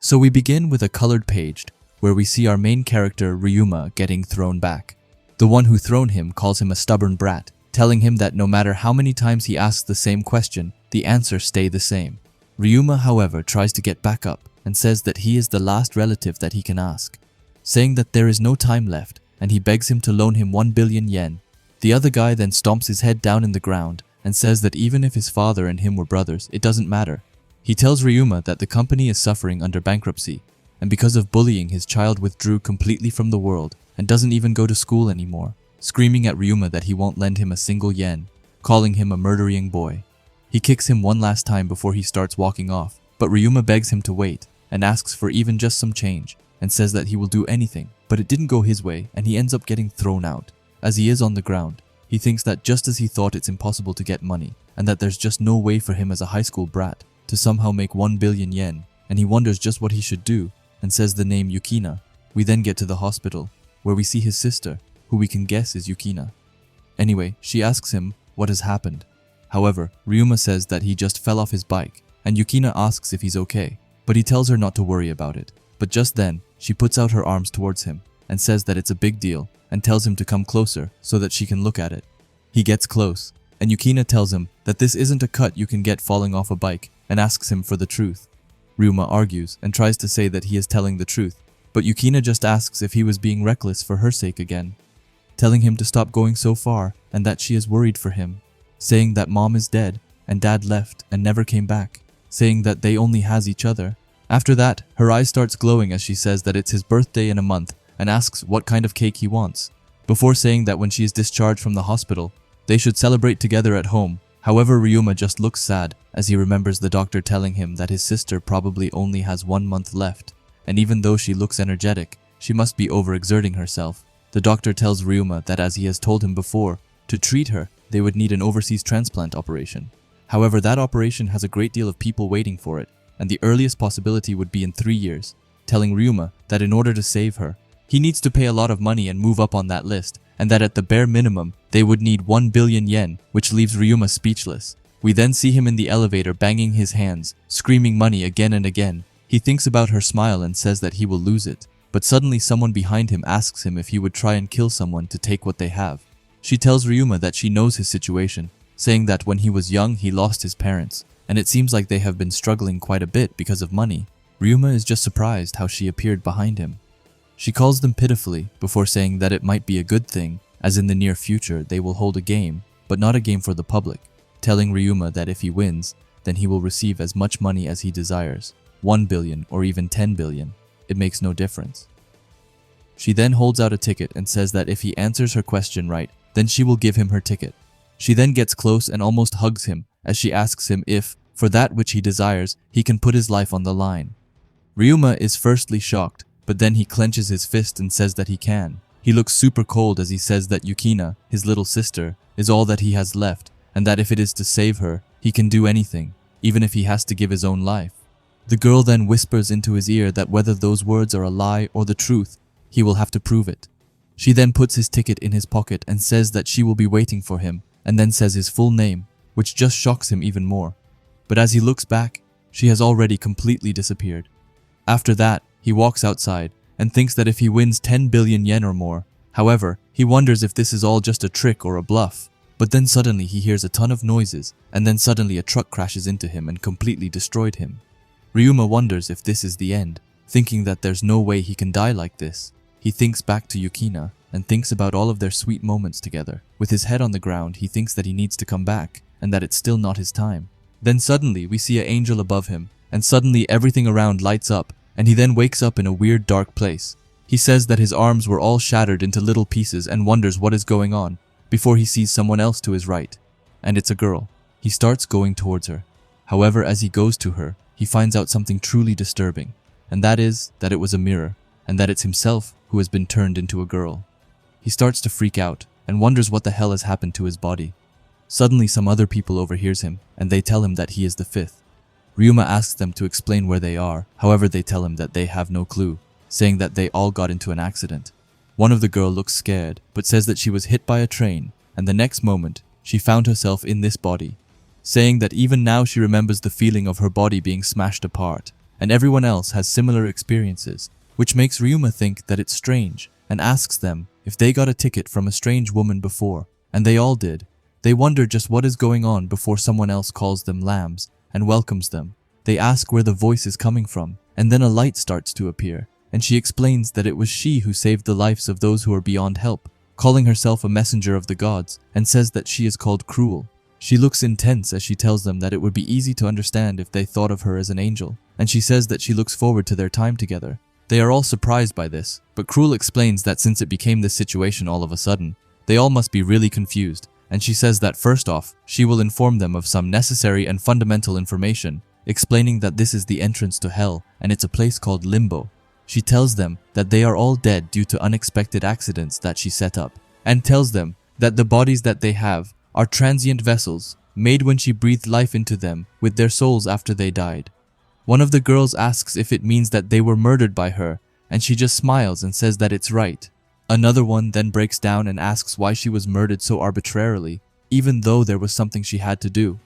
So we begin with a colored page where we see our main character Ryuma getting thrown back. The one who thrown him calls him a stubborn brat, telling him that no matter how many times he asks the same question, the answers stay the same. Ryuma, however, tries to get back up and says that he is the last relative that he can ask, saying that there is no time left, and he begs him to loan him 1 billion yen. The other guy then stomps his head down in the ground and says that even if his father and him were brothers, it doesn't matter. He tells Ryuma that the company is suffering under bankruptcy, and because of bullying, his child withdrew completely from the world and doesn't even go to school anymore, screaming at Ryuma that he won't lend him a single yen, calling him a murdering boy. He kicks him one last time before he starts walking off, but Ryuma begs him to wait and asks for even just some change and says that he will do anything, but it didn't go his way and he ends up getting thrown out. As he is on the ground, he thinks that just as he thought it's impossible to get money and that there's just no way for him as a high school brat to somehow make 1 billion yen, and he wonders just what he should do and says the name Yukina. We then get to the hospital where we see his sister, who we can guess is Yukina. Anyway, she asks him what has happened. However, Ryuma says that he just fell off his bike, and Yukina asks if he's okay, but he tells her not to worry about it. But just then, she puts out her arms towards him and says that it's a big deal and tells him to come closer so that she can look at it. He gets close, and Yukina tells him that this isn't a cut you can get falling off a bike and asks him for the truth. Ryuma argues and tries to say that he is telling the truth, but Yukina just asks if he was being reckless for her sake again, telling him to stop going so far and that she is worried for him, saying that mom is dead and dad left and never came back, saying that they only has each other. After that, her eyes starts glowing as she says that it's his birthday in a month and asks what kind of cake he wants, before saying that when she is discharged from the hospital, they should celebrate together at home. However, Ryuma just looks sad as he remembers the doctor telling him that his sister probably only has 1 month left, and even though she looks energetic, she must be overexerting herself. The doctor tells Ryuma that as he has told him before, to treat her, they would need an overseas transplant operation. However, that operation has a great deal of people waiting for it, and the earliest possibility would be in 3 years, telling Ryuma that in order to save her, he needs to pay a lot of money and move up on that list, and that at the bare minimum, they would need 1 billion yen, which leaves Ryuma speechless. We then see him in the elevator banging his hands, screaming money again and again. He thinks about her smile and says that he will lose it, but suddenly someone behind him asks him if he would try and kill someone to take what they have. She tells Ryuma that she knows his situation, saying that when he was young he lost his parents, and it seems like they have been struggling quite a bit because of money. Ryuma is just surprised how she appeared behind him. She calls them pitifully before saying that it might be a good thing, as in the near future they will hold a game, but not a game for the public, telling Ryuma that if he wins, then he will receive as much money as he desires, 1 billion or even 10 billion, it makes no difference. She then holds out a ticket and says that if he answers her question right, then she will give him her ticket. She then gets close and almost hugs him as she asks him if, for that which he desires, he can put his life on the line. Ryuma is firstly shocked, but then he clenches his fist and says that he can. He looks super cold as he says that Yukina, his little sister, is all that he has left, and that if it is to save her, he can do anything, even if he has to give his own life. The girl then whispers into his ear that whether those words are a lie or the truth, he will have to prove it. She then puts his ticket in his pocket and says that she will be waiting for him, and then says his full name, which just shocks him even more. But as he looks back, she has already completely disappeared. After that, he walks outside and thinks that if he wins 10 billion yen or more, however, he wonders if this is all just a trick or a bluff. But then suddenly he hears a ton of noises, and then suddenly a truck crashes into him and completely destroyed him. Ryuma wonders if this is the end, thinking that there's no way he can die like this. He thinks back to Yukina and thinks about all of their sweet moments together. With his head on the ground, he thinks that he needs to come back and that it's still not his time. Then suddenly we see an angel above him, and suddenly everything around lights up, and he then wakes up in a weird dark place. He says that his arms were all shattered into little pieces and wonders what is going on, before he sees someone else to his right. And it's a girl. He starts going towards her. However, as he goes to her, he finds out something truly disturbing, and that is that it was a mirror, and that it's himself who has been turned into a girl. He starts to freak out and wonders what the hell has happened to his body. Suddenly some other people overhears him, and they tell him that he is the fifth. Ryuma asks them to explain where they are, however they tell him that they have no clue, saying that they all got into an accident. One of the girl looks scared, but says that she was hit by a train, and the next moment, she found herself in this body, saying that even now she remembers the feeling of her body being smashed apart, and everyone else has similar experiences, which makes Ryuma think that it's strange and asks them if they got a ticket from a strange woman before, and they all did. They wonder just what is going on before someone else calls them lambs and welcomes them. They ask where the voice is coming from, and then a light starts to appear, and she explains that it was she who saved the lives of those who are beyond help, calling herself a messenger of the gods, and says that she is called Cruel. She looks intense as she tells them that it would be easy to understand if they thought of her as an angel, and she says that she looks forward to their time together. They are all surprised by this, but Cruel explains that since it became this situation all of a sudden, they all must be really confused, and she says that first off, she will inform them of some necessary and fundamental information, explaining that this is the entrance to hell and it's a place called Limbo. She tells them that they are all dead due to unexpected accidents that she set up, and tells them that the bodies that they have are transient vessels made when she breathed life into them with their souls after they died. One of the girls asks if it means that they were murdered by her, and she just smiles and says that it's right. Another one then breaks down and asks why she was murdered so arbitrarily, even though there was something she had to do.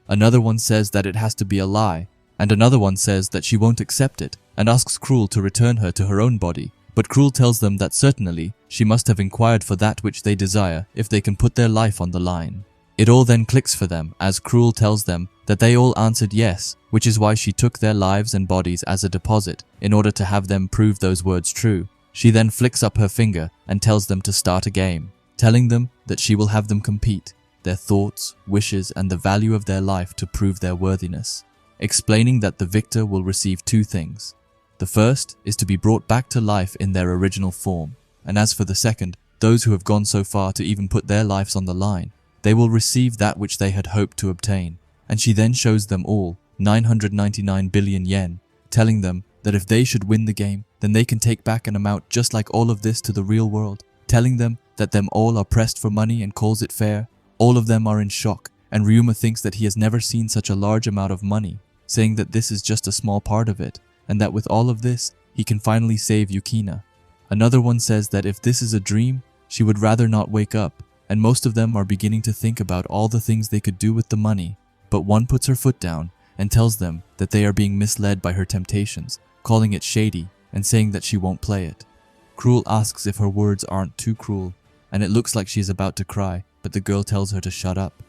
Another one says that it has to be a lie, and another one says that she won't accept it and asks Cruel to return her to her own body, but Cruel tells them that certainly she must have inquired for that which they desire if they can put their life on the line. It all then clicks for them as Cruel tells them that they all answered yes, which is why she took their lives and bodies as a deposit in order to have them prove those words true. She then flicks up her finger and tells them to start a game, telling them that she will have them compete, their thoughts, wishes, and the value of their life to prove their worthiness, explaining that the victor will receive two things. The first is to be brought back to life in their original form, and as for the second, those who have gone so far to even put their lives on the line, they will receive that which they had hoped to obtain. And she then shows them all 999 billion yen, telling them that if they should win the game, then they can take back an amount just like all of this to the real world, telling them that them all are pressed for money and calls it fair. All of them are in shock, and Ryuma thinks that he has never seen such a large amount of money, saying that this is just a small part of it, and that with all of this, he can finally save Yukina. Another one says that if this is a dream, she would rather not wake up, and most of them are beginning to think about all the things they could do with the money, but one puts her foot down and tells them that they are being misled by her temptations, calling it shady and saying that she won't play it. Cruel asks if her words aren't too cruel, and it looks like she is about to cry, but the girl tells her to shut up.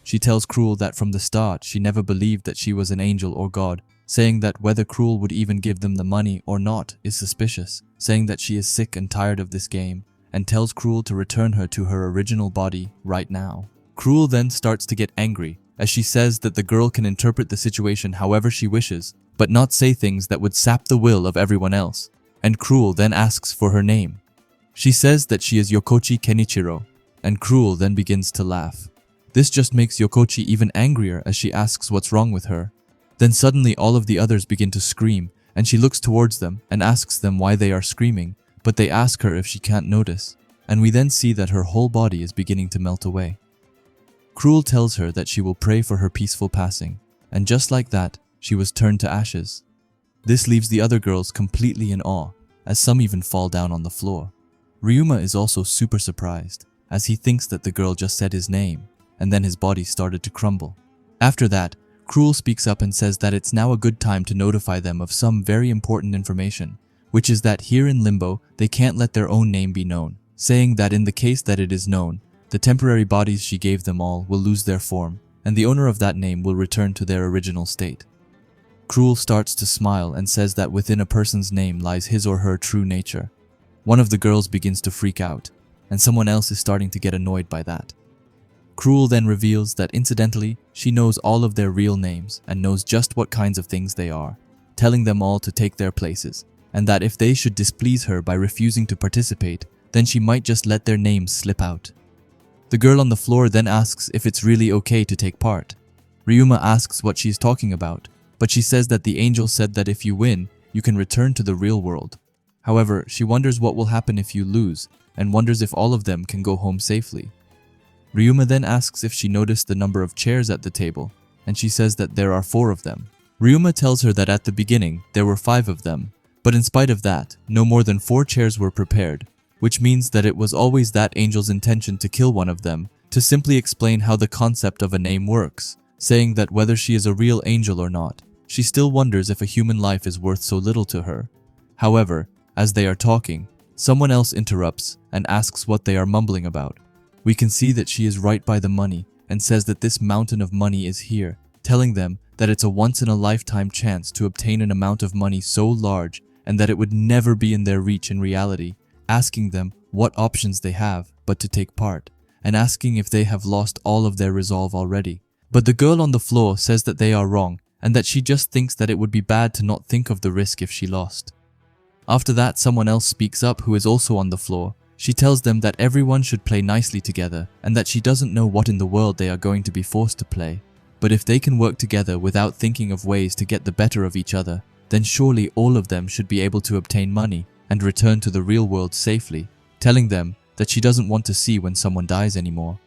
She tells Cruel that from the start she never believed that she was an angel or god, saying that whether Cruel would even give them the money or not is suspicious, saying that she is sick and tired of this game, and tells Cruel to return her to her original body right now. Cruel then starts to get angry, as she says that the girl can interpret the situation however she wishes, but not say things that would sap the will of everyone else, and Cruel then asks for her name. She says that she is Yokochi Kenichiro, and Cruel then begins to laugh. This just makes Yokochi even angrier as she asks what's wrong with her. Then suddenly all of the others begin to scream, and she looks towards them and asks them why they are screaming, but they ask her if she can't notice, and we then see that her whole body is beginning to melt away. Cruel tells her that she will pray for her peaceful passing, and just like that, she was turned to ashes. This leaves the other girls completely in awe, as some even fall down on the floor. Ryuma is also super surprised, as he thinks that the girl just said his name, and then his body started to crumble. After that, Cruel speaks up and says that it's now a good time to notify them of some very important information, which is that here in Limbo, they can't let their own name be known, saying that in the case that it is known, the temporary bodies she gave them all will lose their form, and the owner of that name will return to their original state. Cruel starts to smile and says that within a person's name lies his or her true nature. One of the girls begins to freak out, and someone else is starting to get annoyed by that. Cruel then reveals that incidentally, she knows all of their real names and knows just what kinds of things they are, telling them all to take their places, and that if they should displease her by refusing to participate, then she might just let their names slip out. The girl on the floor then asks if it's really okay to take part. Ryuma asks what she's talking about, but she says that the angel said that if you win, you can return to the real world. However, she wonders what will happen if you lose, and wonders if all of them can go home safely. Ryuma then asks if she noticed the number of chairs at the table, and she says that there are 4 of them. Ryuma tells her that at the beginning, there were 5 of them, but in spite of that, no more than 4 chairs were prepared, which means that it was always that angel's intention to kill one of them, to simply explain how the concept of a name works, saying that whether she is a real angel or not, she still wonders if a human life is worth so little to her. However, as they are talking, someone else interrupts and asks what they are mumbling about. We can see that she is right by the money and says that this mountain of money is here, telling them that it's a once-in-a-lifetime chance to obtain an amount of money so large and that it would never be in their reach in reality, asking them what options they have but to take part, and asking if they have lost all of their resolve already. But the girl on the floor says that they are wrong and that she just thinks that it would be bad to not think of the risk if she lost. After that, someone else speaks up who is also on the floor. She tells them that everyone should play nicely together and that she doesn't know what in the world they are going to be forced to play. But if they can work together without thinking of ways to get the better of each other, then surely all of them should be able to obtain money and return to the real world safely, telling them that she doesn't want to see when someone dies anymore.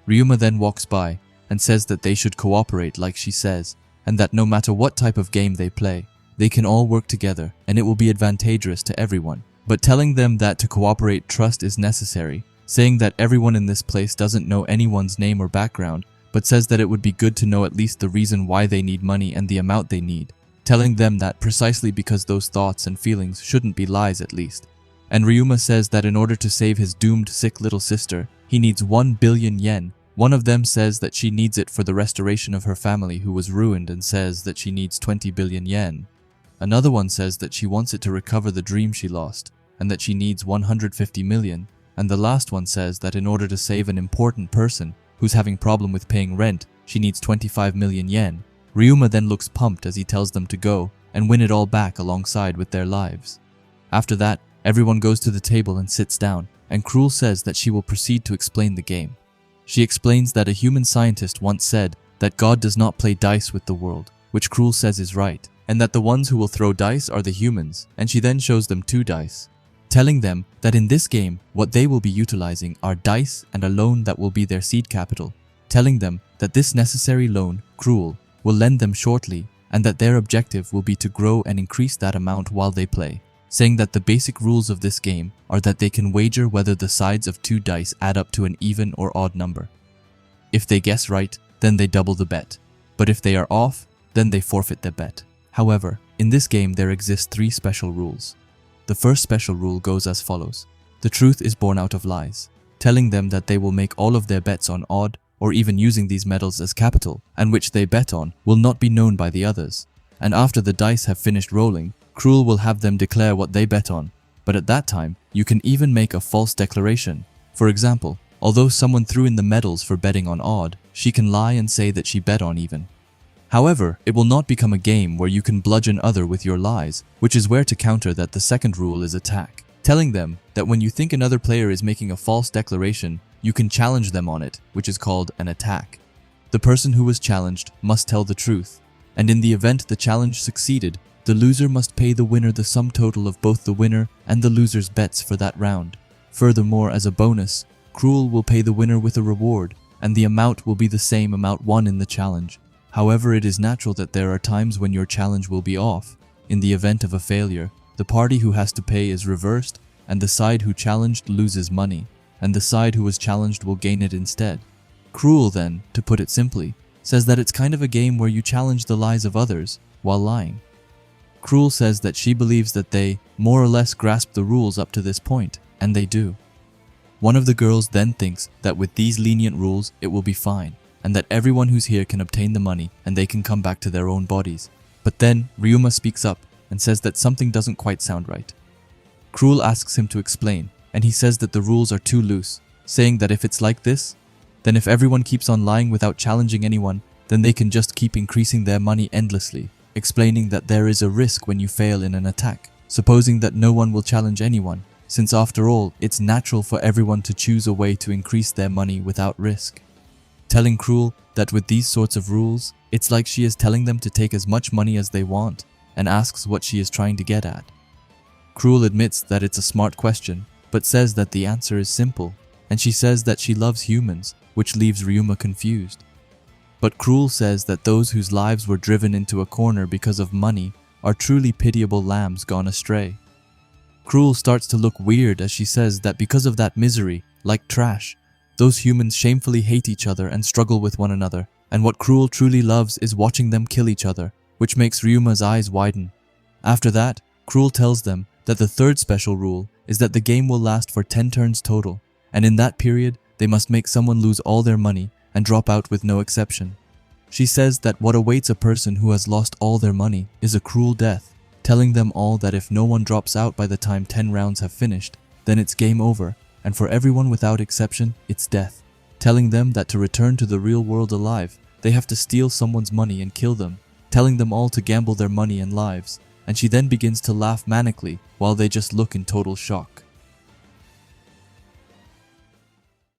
Ryuma then walks by and says that they should cooperate like she says, and that no matter what type of game they play, they can all work together and it will be advantageous to everyone. But telling them that to cooperate, trust is necessary, saying that everyone in this place doesn't know anyone's name or background, but says that it would be good to know at least the reason why they need money and the amount they need, telling them that precisely because those thoughts and feelings shouldn't be lies at least. And Ryuma says that in order to save his doomed sick little sister, he needs 1 billion yen. One of them says that she needs it for the restoration of her family who was ruined and says that she needs 20 billion yen. Another one says that she wants it to recover the dream she lost and that she needs 150 million. And the last one says that in order to save an important person who's having problem with paying rent, she needs 25 million yen. Ryuma then looks pumped as he tells them to go and win it all back alongside with their lives. After that, everyone goes to the table and sits down, and Cruel says that she will proceed to explain the game. She explains that a human scientist once said that God does not play dice with the world, which Cruel says is right, and that the ones who will throw dice are the humans, and she then shows them 2 dice, telling them that in this game, what they will be utilizing are dice and a loan that will be their seed capital, telling them that this necessary loan, Cruel, will lend them shortly and that their objective will be to grow and increase that amount while they play, saying that the basic rules of this game are that they can wager whether the sides of 2 dice add up to an even or odd number. If they guess right, then they double the bet, but if they are off, then they forfeit their bet. However, in this game there exist 3 special rules. The first special rule goes as follows. The truth is born out of lies, telling them that they will make all of their bets on odd or even using these medals as capital, and which they bet on will not be known by the others. And after the dice have finished rolling, Cruel will have them declare what they bet on, but at that time, you can even make a false declaration. For example, although someone threw in the medals for betting on odd, she can lie and say that she bet on even. However, it will not become a game where you can bludgeon other with your lies, which is where to counter that the second rule is attack, telling them that when you think another player is making a false declaration, you can challenge them on it, which is called an attack. The person who was challenged must tell the truth, and in the event the challenge succeeded, the loser must pay the winner the sum total of both the winner and the loser's bets for that round. Furthermore, as a bonus, Cruel will pay the winner with a reward, and the amount will be the same amount won in the challenge. However, it is natural that there are times when your challenge will be off. In the event of a failure, the party who has to pay is reversed, and the side who challenged loses money, and the side who was challenged will gain it instead. Cruel then, to put it simply, says that it's kind of a game where you challenge the lies of others while lying. Cruel says that she believes that they more or less grasp the rules up to this point, and they do. One of the girls then thinks that with these lenient rules it will be fine, and that everyone who's here can obtain the money and they can come back to their own bodies. But then Ryuma speaks up and says that something doesn't quite sound right. Cruel asks him to explain, and he says that the rules are too loose, saying that if it's like this, then if everyone keeps on lying without challenging anyone, then they can just keep increasing their money endlessly, explaining that there is a risk when you fail in an attack, supposing that no one will challenge anyone, since after all, it's natural for everyone to choose a way to increase their money without risk. Telling Cruel that with these sorts of rules, it's like she is telling them to take as much money as they want, and asks what she is trying to get at. Cruel admits that it's a smart question, but says that the answer is simple, and she says that she loves humans, which leaves Ryuma confused. But Cruel says that those whose lives were driven into a corner because of money are truly pitiable lambs gone astray. Cruel starts to look weird as she says that because of that misery, like trash, those humans shamefully hate each other and struggle with one another, and what Cruel truly loves is watching them kill each other, which makes Ryuma's eyes widen. After that, Cruel tells them that the third special rule is that the game will last for 10 turns total, and in that period, they must make someone lose all their money and drop out with no exception. She says that what awaits a person who has lost all their money is a cruel death, telling them all that if no one drops out by the time 10 rounds have finished, then it's game over, and for everyone without exception, it's death. Telling them that to return to the real world alive, they have to steal someone's money and kill them, telling them all to gamble their money and lives, and she then begins to laugh manically while they just look in total shock.